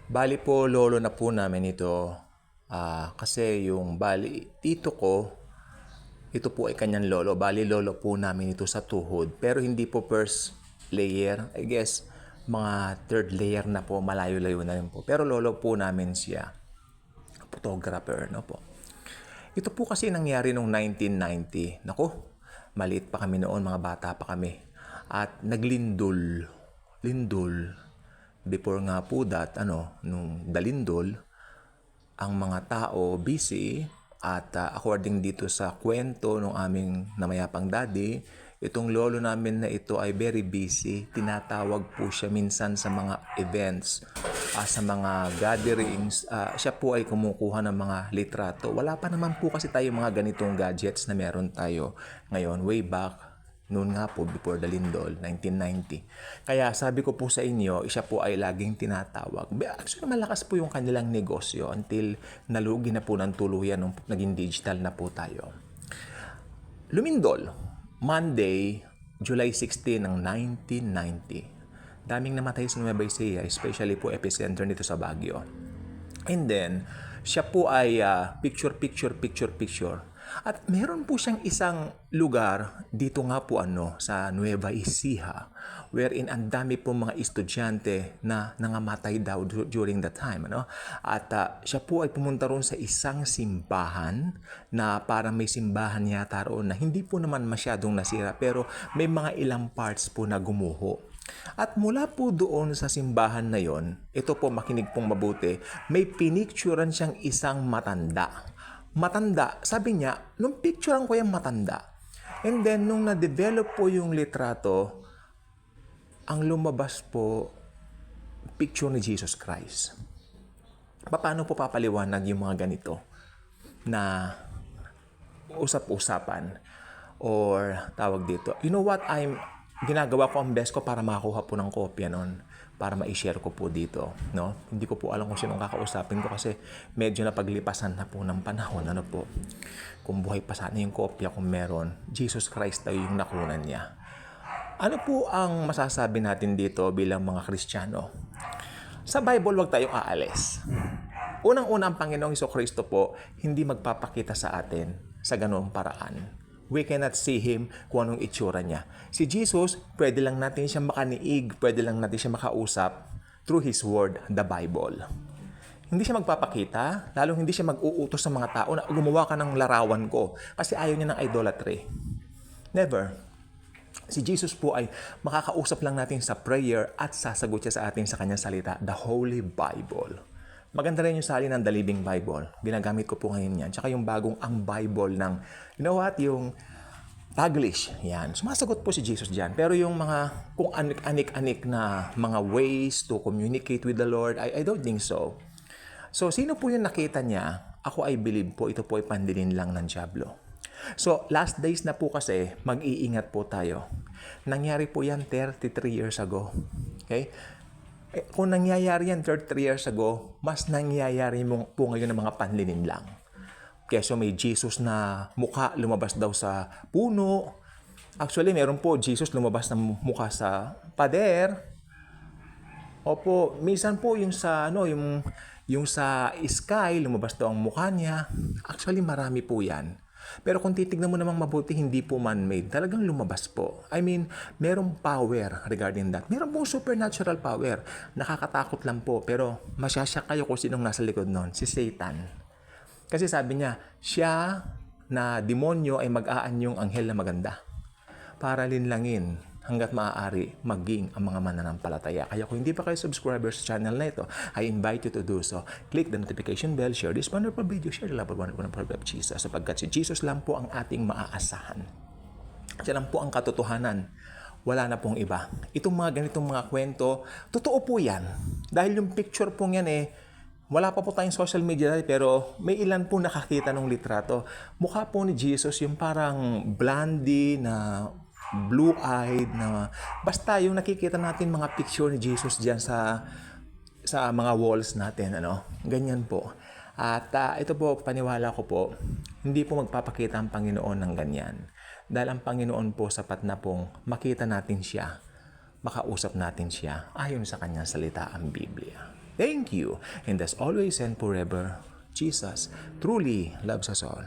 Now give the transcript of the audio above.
Bali po, lolo na po namin ito. Kasi yung tito ko, ito po ay kanyang lolo. Bali, lolo po namin ito sa tuhod. Pero hindi po first layer. I guess, mga third layer na po. Malayo-layo na rin po. Pero lolo po namin siya. Photographer, no po. Ito po kasi nangyari noong 1990. Naku, maliit pa kami noon. Mga bata pa kami. At naglindol. Lindol. Before nga po that, nung dalindol, ang mga tao busy at according dito sa kwento ng aming namayapang daddy, itong lolo namin na ito ay very busy. Tinatawag po siya minsan sa mga events, sa mga gatherings. Siya po ay kumukuha ng mga litrato. Wala pa naman po kasi tayo mga ganitong gadgets na meron tayo ngayon, way back. Noon nga po, before the Lindol, 1990. Kaya sabi ko po sa inyo, siya po ay laging tinatawag. Actually, malakas po yung kanilang negosyo until nalugi na po ng tuluyan nung naging digital na po tayo. Lumindol, Monday, July 16 ng 1990. Daming namatay sa Nueva Ecija, especially po epicenter nito sa Baguio. And then, siya po ay picture. At meron po siyang isang lugar dito nga po sa Nueva Ecija wherein ang dami po mga estudyante na nangamatay daw during that time. At siya po ay pumunta roon sa isang simbahan na parang may simbahan yata roon na hindi po naman masyadong nasira pero may mga ilang parts po na gumuho. At mula po doon sa simbahan na yon, ito po makinig pong mabuti, may pinicturan siyang isang matanda. Sabi niya, nung picturean ko yung matanda. And then, nung na-develop po yung litrato, ang lumabas po, picture ni Jesus Christ. Paano po papaliwanag yung mga ganito na usap-usapan or tawag dito? You know what, ginagawa ko ang best ko para makakuha po ng kopya nun para ma-share ko po dito, no? Hindi ko po alam kung sinong kakausapin ko kasi medyo napaglipasan na po ng panahon, po. Kung buhay pa sana yung kopya kung meron, Jesus Christ daw yung nakunan niya. Ano po ang masasabi natin dito bilang mga Kristiyano? Sa Bible, wag tayong aalis. Unang-una, ang Panginoong Jesucristo po, hindi magpapakita sa atin sa ganoong paraan. We cannot see Him kung anong itsura niya. Si Jesus, pwede lang natin siya makaniig, pwede lang natin siya makausap through His Word, the Bible. Hindi siya magpapakita, lalong hindi siya mag-uutos sa mga tao na gumawa ka ng larawan ko kasi ayaw niya ng idolatry. Never. Si Jesus po ay makakausap lang natin sa prayer at sasagot siya sa atin sa kanyang salita, the Holy Bible. Maganda rin yung salin ng The Living Bible. Ginagamit ko po ngayon yan. Tsaka yung bagong ang Bible ng, you know what, yung Taglish. Yan. Sumasagot po si Jesus dyan. Pero yung mga, kung anik-anik na mga ways to communicate with the Lord, I don't think so. So, sino po yung nakita niya? Ako I believe po, ito po ay pandilin lang ng dyablo. So, last days na po kasi, mag-iingat po tayo. Nangyari po yan 33 years ago. Okay? Kung nangyayari yan 33 years ago, mas nangyayari po ngayon ng mga panlinin lang. Kaya so may Jesus na mukha lumabas daw sa puno. Actually, meron po Jesus lumabas na mukha sa pader. Opo, minsan po yung sa yung sa sky lumabas daw ang mukha niya. Actually, marami po 'yan. Pero kung titignan mo namang mabuti, hindi po man-made. Talagang lumabas po. I mean, merong power regarding that. Meron pong supernatural power. Nakakatakot lang po. Pero masyasyak kayo kung sinong nasa likod nun. Si Satan. Kasi sabi niya, siya na demonyo ay mag-aanyong anghel na maganda. Para linlangin hanggat maaari maging ang mga mananampalataya. Kaya kung hindi pa kayo subscriber sa channel na ito, I invite you to do so. Click the notification bell, share this wonderful video, share the love of wonderful of Jesus, sapagkat si Jesus lang po ang ating maaasahan. Siya lang po ang katotohanan. Wala na pong iba. Itong mga ganitong mga kwento, totoo po yan. Dahil yung picture pong yan wala pa po tayong social media dahil, pero may ilan po nakakita ng litrato. Mukha po ni Jesus yung parang blondie na blue-eyed na basta yung nakikita natin mga picture ni Jesus diyan sa mga walls natin, ganyan po. At ito po, paniwala ko po, hindi po magpapakita ang Panginoon ng ganyan. Dahil ang Panginoon po sapat na pong makita natin siya, makausap natin siya ayon sa kanyang salita, ang Biblia. Thank you. And as always and forever, Jesus truly loves us all.